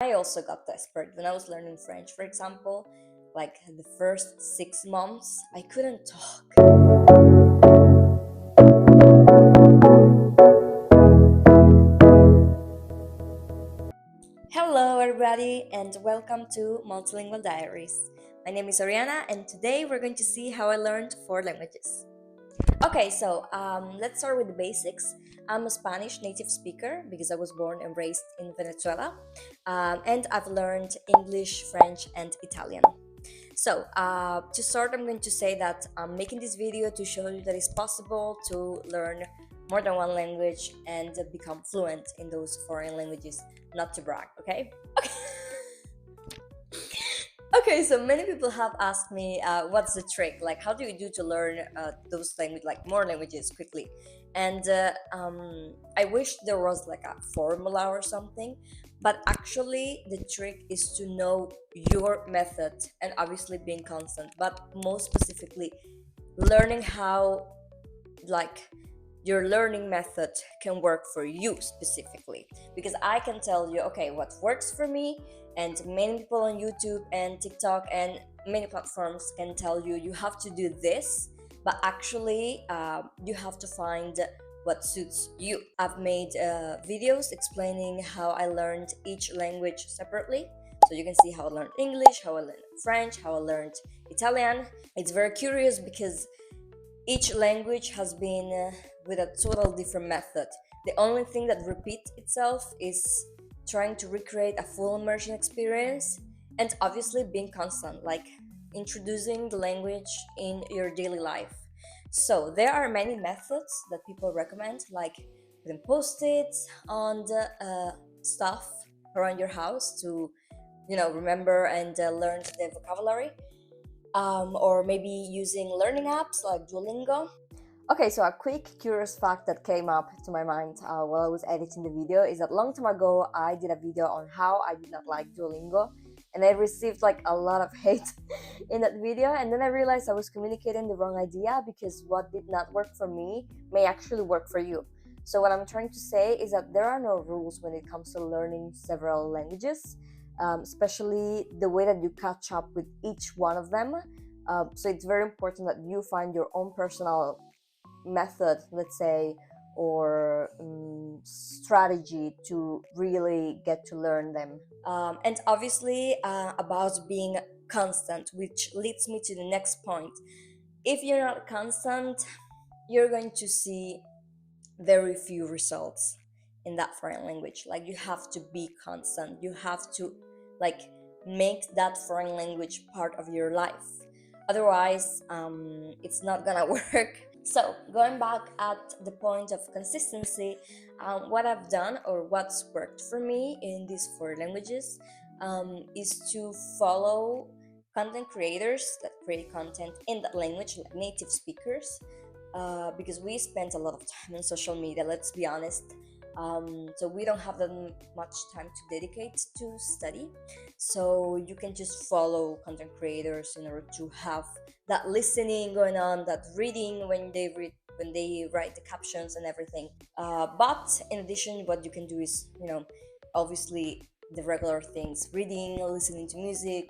I also got desperate when I was learning French. For example, like the first 6 months, I couldn't talk. Hello, everybody, and welcome to Multilingual Diaries. My name is Oriana, and today we're going to see how I learned 4 languages. Okay, so let's start with the basics. I'm a Spanish native speaker because I was born and raised in Venezuela, and I've learned English, French, and Italian. So, to start, I'm going to say that I'm making this video to show you that it's possible to learn more than one language and become fluent in those foreign languages, not to brag, okay? Okay, so many people have asked me, what's the trick? Like, how do you do to learn those language, like more languages quickly? And I wish there was like a formula or something, but actually the trick is to know your method and obviously being constant, but most specifically, learning how like your learning method can work for you specifically, because I can tell you, okay, what works for me, and many people on YouTube and TikTok and many platforms can tell you you have to do this, but actually you have to find what suits you. I've made videos explaining how I learned each language separately, so you can see how I learned English, how I learned French, how I learned Italian. It's very curious because each language has been with a total different method. The only thing that repeats itself is trying to recreate a full immersion experience, and obviously being constant, like introducing the language in your daily life. So there are many methods that people recommend, like putting post-its on the stuff around your house to remember and learn the vocabulary, or maybe using learning apps like Duolingo. Okay, so a quick curious fact that came up to my mind while I was editing the video is that long time ago I did a video on how I did not like Duolingo, and I received like a lot of hate in that video, and then I realized I was communicating the wrong idea because what did not work for me may actually work for you. So what I'm trying to say is that there are no rules when it comes to learning several languages, especially the way that you catch up with each one of them. So it's very important that you find your own personal method, let's say, or strategy to really get to learn them. And obviously, about being constant, which leads me to the next point. If you're not constant, you're going to see very few results in that foreign language. Like, you have to be constant, you have to like make that foreign language part of your life, otherwise it's not gonna work. So going back at the point of consistency, what I've done or what's worked for me in these 4 languages is to follow content creators that create content in that language, like native speakers, because we spent a lot of time on social media, let's be honest. So we don't have that much time to dedicate to study. So you can just follow content creators in order to have that listening going on, that reading when they read, when they write the captions and everything. But in addition, what you can do is, obviously the regular things: reading, listening to music,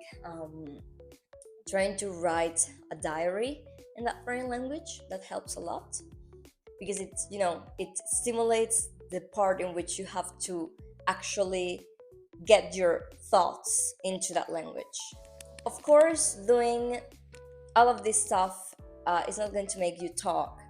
trying to write a diary in that foreign language. That helps a lot because it stimulates the part in which you have to actually get your thoughts into that language. Of course, doing all of this stuff is not going to make you talk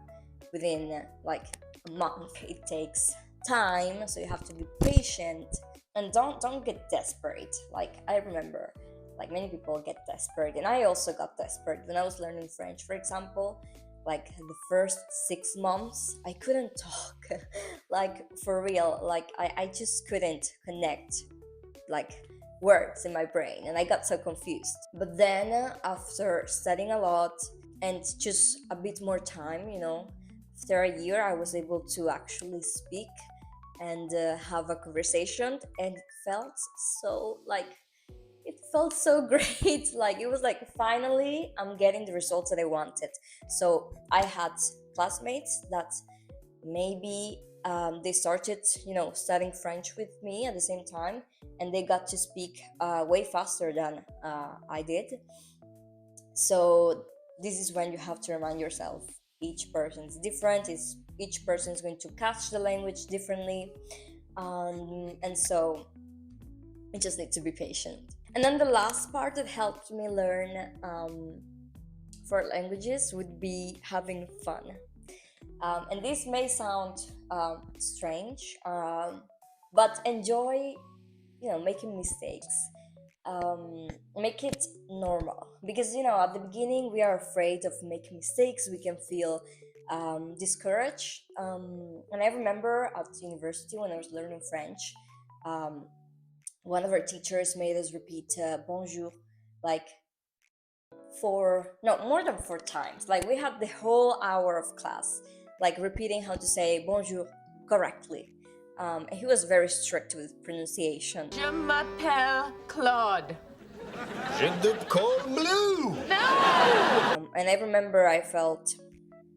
within like a month. It takes time, so you have to be patient, and don't get desperate. Like, I remember, like, many people get desperate, and I also got desperate when I was learning French. For example, like the first 6 months, I couldn't talk. Like, for real, like I just couldn't connect like words in my brain, and I got so confused. But then after studying a lot and just a bit more time, after a year, I was able to actually speak and have a conversation, and it felt so great. Like, it was like, finally I'm getting the results that I wanted. So I had classmates that maybe they started, studying French with me at the same time, and they got to speak way faster than I did. So this is when you have to remind yourself each person's different. Each person is going to catch the language differently, and so you just need to be patient. And then the last part that helped me learn for languages would be having fun. And this may sound strange, but enjoy, making mistakes. Make it normal, because at the beginning we are afraid of making mistakes. We can feel discouraged. And I remember at university when I was learning French, one of our teachers made us repeat bonjour like more than 4 times. Like we had the whole hour of class like repeating how to say bonjour correctly. And he was very strict with pronunciation. Je m'appelle Claude. Je te call blue. No! And I remember I felt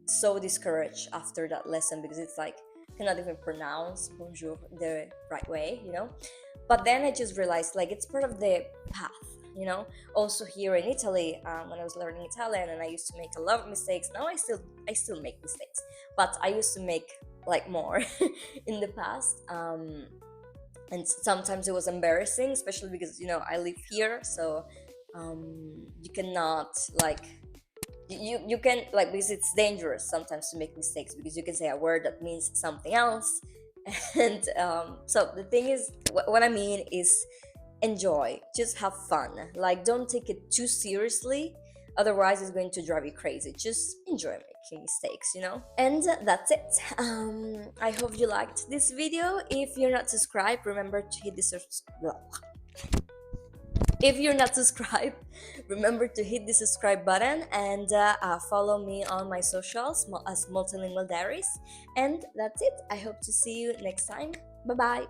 so discouraged after that lesson, because it's like I cannot even pronounce bonjour the right way, But then I just realized like it's part of the path, Also here in Italy, when I was learning Italian, and I used to make a lot of mistakes. Now I still make mistakes, but I used to make like more in the past. And sometimes it was embarrassing, especially because I live here, so you cannot like you can like, because it's dangerous sometimes to make mistakes, because you can say a word that means something else. And so the thing is, what I mean is enjoy, just have fun, like don't take it too seriously, otherwise it's going to drive you crazy. Just enjoy making mistakes. And that's it. I hope you liked this video. If you're not subscribed, remember to hit the if you're not subscribed, remember to hit the subscribe button, and follow me on my socials as Multilingual Diaries. And that's it. I hope to see you next time. Bye bye.